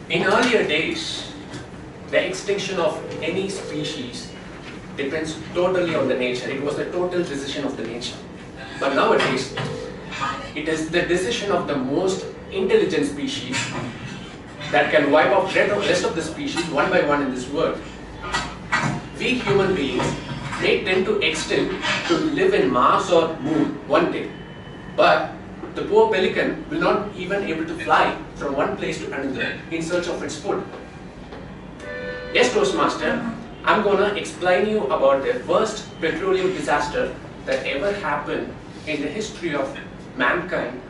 In earlier days, the extinction of any species depends totally on the nature. It was the total decision of the nature. But nowadays, it is the decision of the most intelligent species that can wipe out the rest of the species one by one in this world. We human beings may tend to extend to live in Mars or Moon one day, but the poor pelican will not even able to fly from one place to another in search of its food. Yes, Toastmaster, I'm gonna explain you about the worst petroleum disaster that ever happened in the history of mankind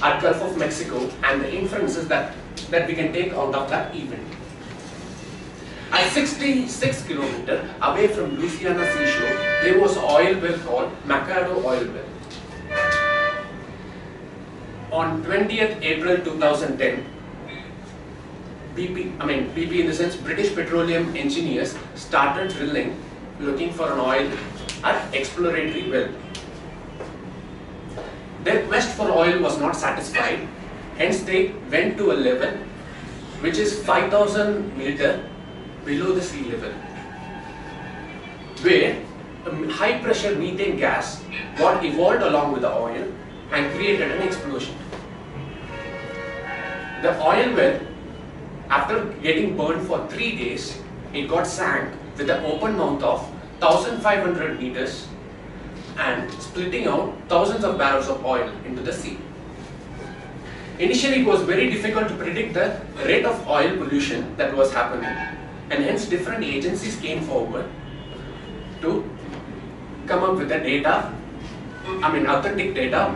at Gulf of Mexico and the inferences that we can take out of that event. At 66 kilometers away from Louisiana seashore, there was an oil well called McAdoo oil well. On 20th April 2010, BP in the sense British Petroleum Engineers started drilling looking for an oil at exploratory well. Their quest for oil was not satisfied, hence they went to a level which is 5,000 meters below the sea level, where a high pressure methane gas got evolved along with the oil and created an explosion. The oil well, after getting burned for 3 days, it got sank with an open mouth of 1,500 meters and splitting out thousands of barrels of oil into the sea. Initially, it was very difficult to predict the rate of oil pollution that was happening, and hence different agencies came forward to come up with the data, authentic data,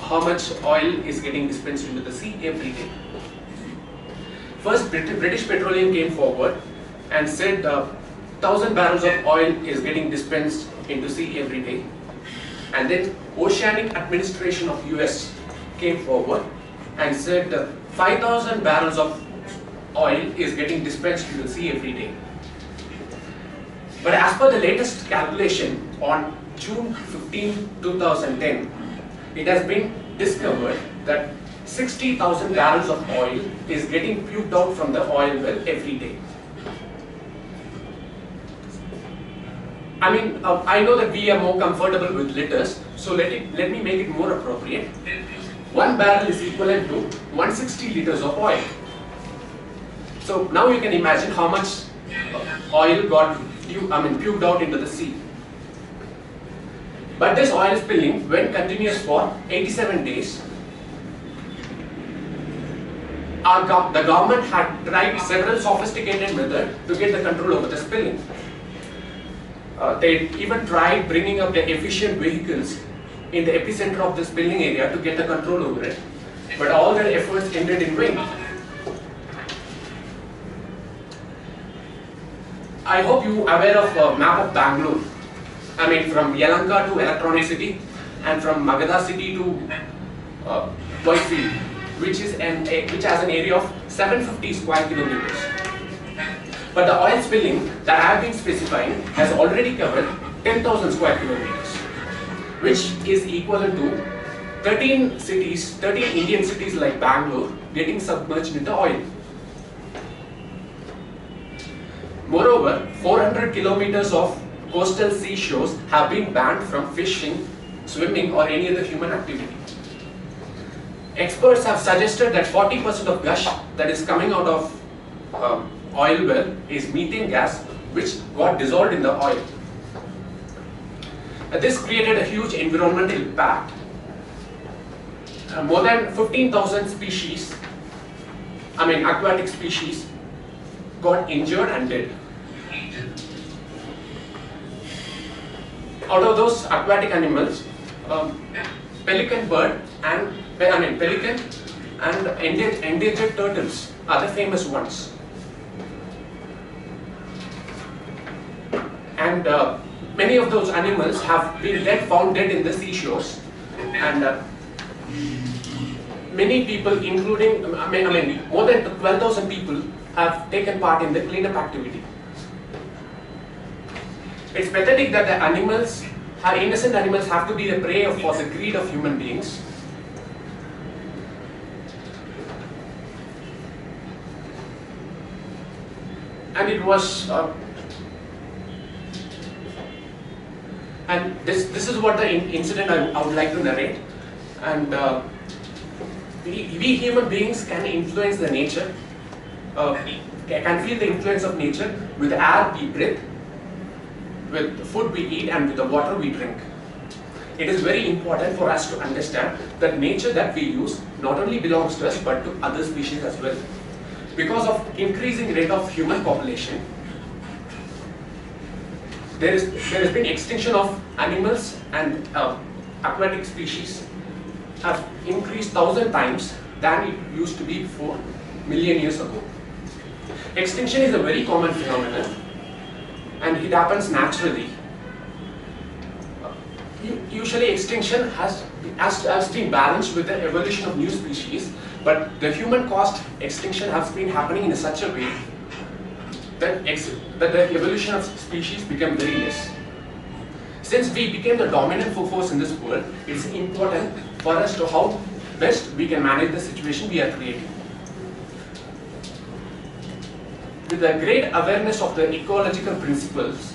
how much oil is getting dispensed into the sea every day. First, British Petroleum came forward and said 1,000 barrels of oil is getting dispensed into sea every day. And then Oceanic Administration of US came forward and said 5,000 barrels of oil is getting dispensed into the sea every day. But as per the latest calculation on June 15, 2010, it has been discovered that 60,000 barrels of oil is getting puked out from the oil well every day. I know that we are more comfortable with liters, so let me make it more appropriate. 1 barrel is equivalent to 160 liters of oil. So now you can imagine how much oil got puked out into the sea. But this oil spilling went continuous for 87 days. The government had tried several sophisticated methods to get the control over the spilling. They even tried bringing up the efficient vehicles in the epicenter of the spilling area to get the control over it. But all their efforts ended in vain. I hope you are aware of a map of Bangalore. From Yelahanka to Electronic City and from Magadha City to Whitefield, which has an area of 750 square kilometers. But the oil spilling that I have been specifying has already covered 10,000 square kilometers, which is equivalent to 13 Indian cities like Bangalore getting submerged into oil. Moreover, 400 kilometers of coastal seashores have been banned from fishing, swimming or any other human activity. Experts have suggested that 40% of gush that is coming out of oil well is methane gas which got dissolved in the oil. This created a huge environmental impact. More than 15,000 species, aquatic species, got injured and dead. Out of those aquatic animals, pelican and endangered turtles are the famous ones. And many of those animals have been found dead in the seashores, and many people, including more than 12,000 people, have taken part in the cleanup activity. It's pathetic that the animals, innocent animals, have to be the prey for the greed of human beings. and it was and this is what the incident I would like to narrate. And we human beings can influence the nature, can feel the influence of nature with the air we breathe, with the food we eat, and with the water we drink. It is very important for us to understand that nature that we use not only belongs to us but to other species as well. Because of increasing rate of human population, there has been extinction of animals, and aquatic species have increased 1,000 times than it used to be before million years ago. Extinction is a very common phenomenon, and it happens naturally. Usually extinction has been balanced with the evolution of new species, but the human caused extinction has been happening in such a way that the evolution of species became very less. Since we became the dominant force in this world, it's important for us to how best we can manage the situation we are creating. With a great awareness of the ecological principles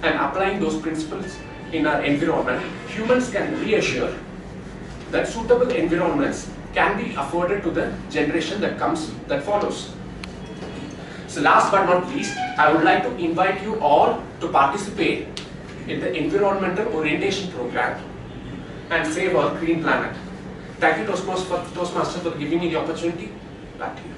and applying those principles in our environment, humans can reassure that suitable environments can be afforded to the generation that follows. So last but not least, I would like to invite you all to participate in the environmental orientation program and save our green planet. Thank you, Toastmasters, for giving me the opportunity. Back to you.